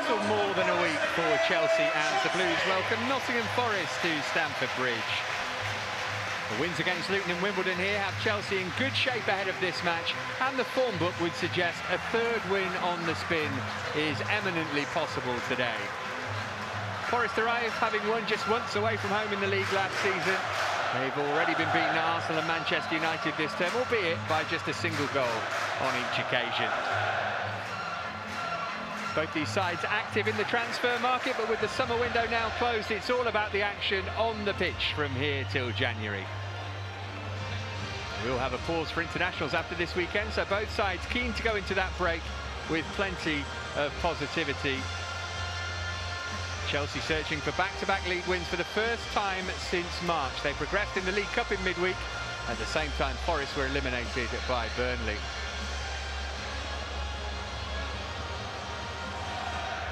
little more than a week for Chelsea as the Blues welcome Nottingham Forest to Stamford Bridge. The wins against Luton and Wimbledon here have Chelsea in good shape ahead of this match, and the form book would suggest a third win on the spin is eminently possible today. Forest arrive having won just once away from home in the league last season. They've already been beaten at Arsenal and Manchester United this term, albeit by just a single goal on each occasion. Both these sides active in the transfer market, but with the summer window now closed, it's all about the action on the pitch from here till January. We'll have a pause for internationals after this weekend, so both sides keen to go into that break with plenty of positivity. Chelsea searching for back-to-back league wins for the first time since March. They progressed in the League Cup in midweek. At the same time, Forest were eliminated by Burnley.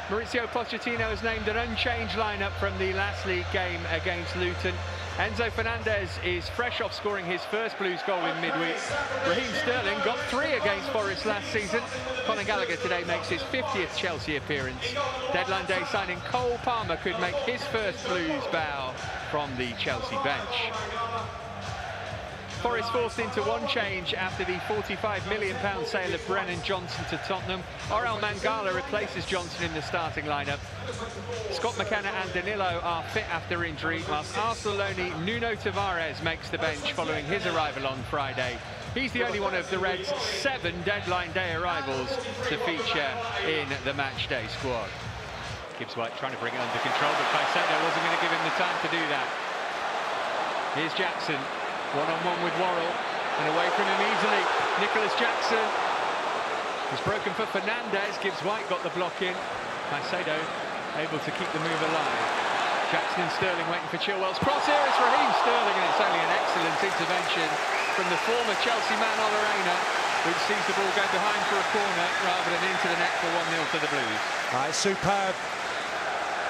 Mauricio Pochettino has named an unchanged lineup from the last league game against Luton. Enzo Fernandez is fresh off scoring his first Blues goal in midweek. Raheem Sterling got 3 against Forest last season. Conor Gallagher today makes his 50th Chelsea appearance. Deadline day signing Cole Palmer could make his first Blues bow from the Chelsea bench. Forest forced into one change after the £45 million sale of Brennan Johnson to Tottenham. Orel Mangala replaces Johnson in the starting lineup. Scott McKenna and Danilo are fit after injury, whilst Arsenal loanee Nuno Tavares makes the bench following his arrival on Friday. He's the only one of the Reds' 7 deadline day arrivals to feature in the matchday squad. Gibbs White trying to bring it under control, but Caicedo wasn't going to give him the time to do that. Here's Jackson. One-on-one with Worrell, and away from him easily. Nicholas Jackson is broken for Fernandez. Gibbs White got the block in. Caicedo able to keep the move alive. Jackson and Sterling waiting for Chilwell's cross. Here is Raheem Sterling, and it's only an excellent intervention from the former Chelsea man Olorena, which sees the ball go behind for a corner rather than into the net for 1-0 to the Blues. It's superb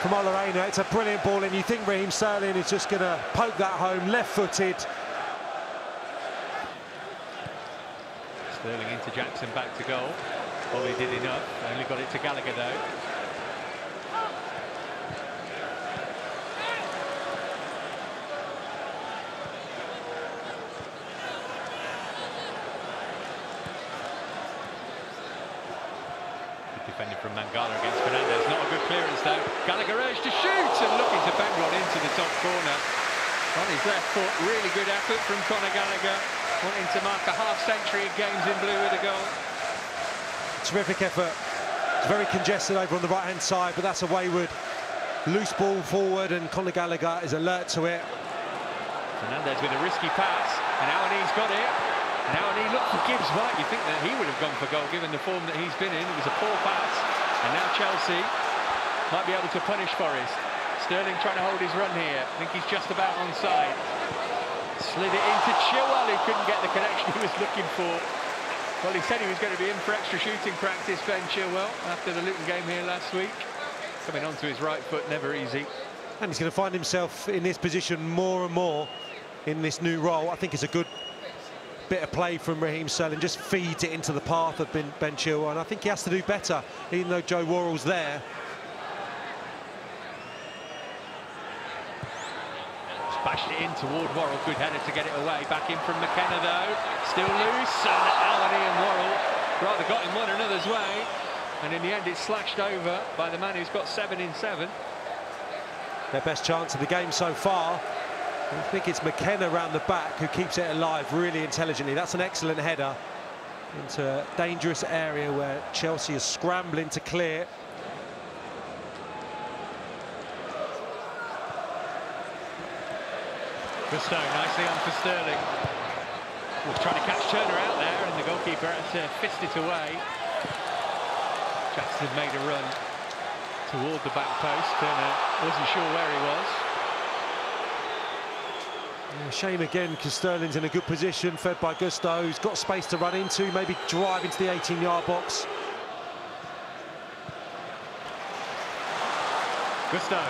from Olorena. It's a brilliant ball, and you think Raheem Sterling is just going to poke that home, left-footed. Sterling into Jackson, back to goal. Probably did enough. Only got it to Gallagher though. Good defending from Mangala against Fernandez. Not a good clearance though. Gallagher urged to shoot and looking to bang one into the top corner. On his left foot, really good effort from Conor Gallagher. Wanting to mark a half-century of games in blue with a goal. Terrific effort. It's very congested over on the right-hand side, but that's a wayward, loose ball forward, and Conor Gallagher is alert to it. Fernandez with a risky pass, and Awani's got it. And Awani looked for Gibbs White. You think that he would have gone for goal given the form that he's been in. It was a poor pass, and now Chelsea might be able to punish Forest. Sterling trying to hold his run here. I think he's just about onside. Slid it into Chilwell, who couldn't get the connection he was looking for. Well, he said he was going to be in for extra shooting practice, Ben Chilwell, after the Luton game here last week. Coming onto his right foot, never easy. And he's going to find himself in this position more and more in this new role. I think it's a good bit of play from Raheem Sterling, just feeds it into the path of Ben Chilwell, and I think he has to do better, even though Joe Worrell's there. Bashed it in toward Worrell, good header to get it away. Back in from McKenna though, still loose, and Awani and Worrell rather got in one another's way, and in the end it's slashed over by the man who's got 7 in 7. Their best chance of the game so far. I think it's McKenna round the back who keeps it alive really intelligently. That's an excellent header into a dangerous area where Chelsea is scrambling to clear. Gusto nicely on for Sterling. Was trying to catch Turner out there, and the goalkeeper had to fist it away. Jackson made a run toward the back post. Turner wasn't sure where he was. Yeah, shame again, because Sterling's in a good position, fed by Gusto. He's got space to run into, maybe drive into the 18-yard box. Gusto.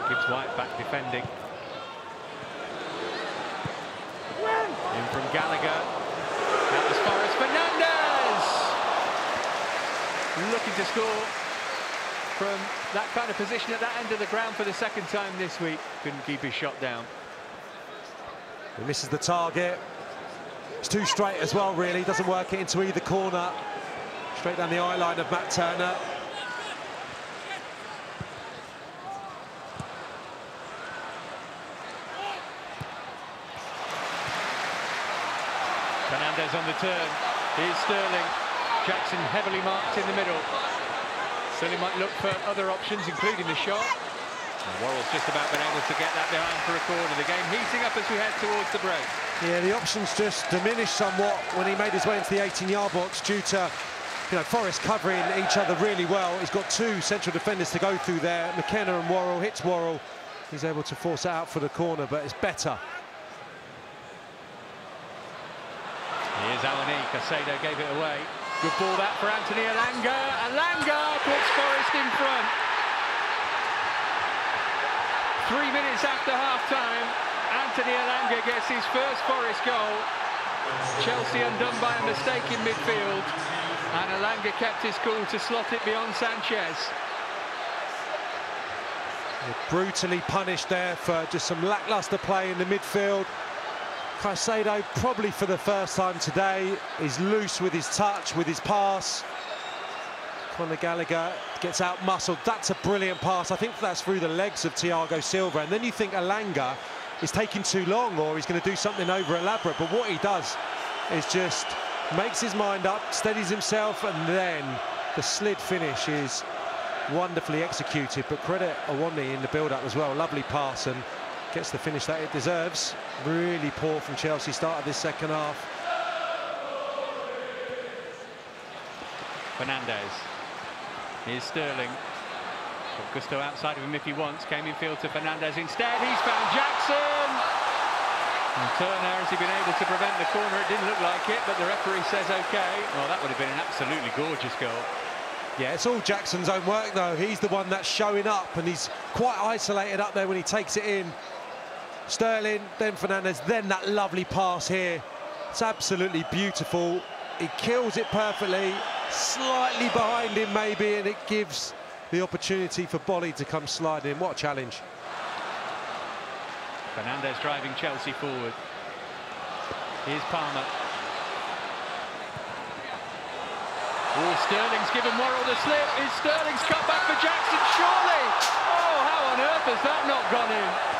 Gibbs White back defending. In from Gallagher. Out as far as Fernandez! looking to score from that kind of position at that end of the ground for the second time this week. Couldn't keep his shot down. He misses the target. It's too straight as well, really. Doesn't work it into either corner. Straight down the eye line of Matt Turner. Fernandez on the turn. Here's Sterling. Jackson heavily marked in the middle. Sterling might look for other options, including the shot. And Worrell's just about been able to get that behind for a corner. The game heating up as we head towards the break. Yeah, the options just diminished somewhat when he made his way into the 18-yard box due to, Forest covering each other really well. He's got two central defenders to go through there. McKenna and Worrell, hits Worrell. He's able to force it out for the corner, but it's better. Here's Awani. Caicedo gave it away. Good ball that for Anthony Elanga. Elanga puts Forest in front. 3 minutes after half-time, Anthony Elanga gets his first Forest goal. Chelsea undone by a mistake in midfield, and Elanga kept his cool to slot it beyond Sanchez. Brutally punished there for just some lacklustre play in the midfield. Caicedo, probably for the first time today, is loose with his touch, with his pass. Conor Gallagher gets out-muscled. That's a brilliant pass. I think that's through the legs of Thiago Silva. And then you think Elanga is taking too long, or he's going to do something over-elaborate. But what he does is just makes his mind up, steadies himself, and then the slid finish is wonderfully executed. But credit Awani in the build-up as well. Lovely pass, and gets the finish that it deserves. Really poor from Chelsea start of this second half. Fernandez. Here's Sterling. Gusto outside of him if he wants. Came in field to Fernandez instead. He's found Jackson. And Turner, has he been able to prevent the corner? It didn't look like it, but the referee says OK. Well, that would have been an absolutely gorgeous goal. Yeah, it's all Jackson's own work, though. He's the one that's showing up, and he's quite isolated up there when he takes it in. Sterling, then Fernandez, then that lovely pass here. It's absolutely beautiful. He kills it perfectly, slightly behind him maybe, and it gives the opportunity for Bolly to come sliding in. What a challenge. Fernandez driving Chelsea forward. Here's Palmer. Oh, Sterling's given Worrell the slip. Is Sterling's cut back for Jackson, surely? Oh, how on earth has that not gone in?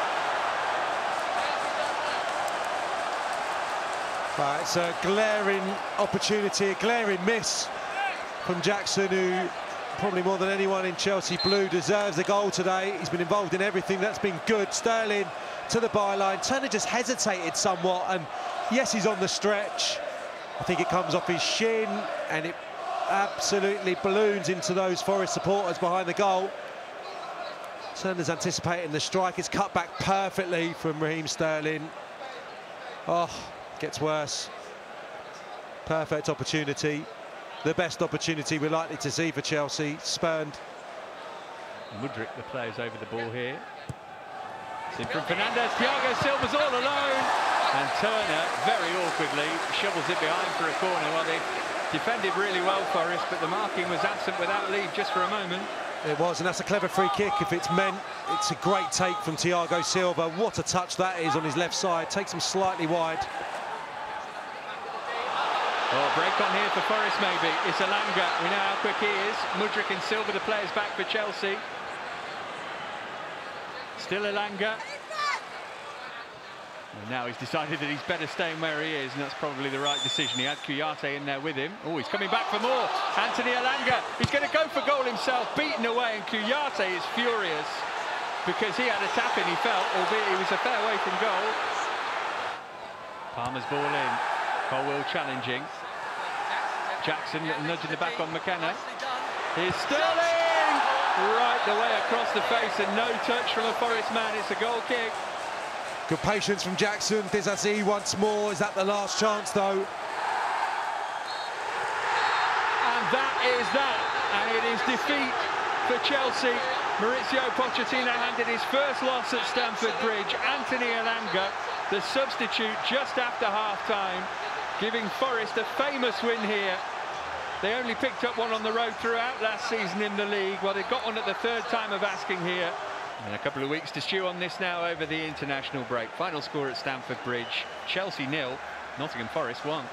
Right, it's a glaring opportunity, a glaring miss from Jackson, who probably more than anyone in Chelsea blue deserves a goal today. He's been involved in everything. That's been good. Sterling to the byline. Turner just hesitated somewhat, and yes, he's on the stretch. I think it comes off his shin, and it absolutely balloons into those Forest supporters behind the goal. Turner's anticipating the strike. It's cut back perfectly from Raheem Sterling. Oh, gets worse. Perfect opportunity. The best opportunity we're likely to see for Chelsea. Spurned. Mudryk, the players over the ball here. It's in from Fernandez. Thiago Silva's all alone. And Turner, very awkwardly, shovels it behind for a corner. Well, they defended really well, Forest, but the marking was absent without leave just for a moment. It was, and that's a clever free kick if it's meant. It's a great take from Thiago Silva. What a touch that is on his left side. Takes him slightly wide. Oh, break on here for Forest maybe. It's Elanga. We know how quick he is. Mudryk and Silva, the players back for Chelsea. Still Elanga. And now he's decided that he's better staying where he is, and that's probably the right decision. He had Kouyaté in there with him. Oh, he's coming back for more. Anthony Elanga. He's going to go for goal himself, beaten away, and Kouyaté is furious because he had a tap in, he felt, albeit he was a fair way from goal. Palmer's ball in. Colwell challenging. Jackson nudging the back on McKenna. Here's Sterling! Right the way across the face, and no touch from a Forest man. It's a goal kick. Good patience from Jackson. Dizazi once more. Is that the last chance, though? And that is that. And it is defeat for Chelsea. Mauricio Pochettino handed his first loss at Stamford Bridge. Anthony Elanga, the substitute just after half-time, giving Forest a famous win here They only picked up one on the road throughout last season in the league. Well, they've got one at the third time of asking here. And a couple of weeks to stew on this now over the international break. Final score at Stamford Bridge, Chelsea 0, Nottingham Forest 1.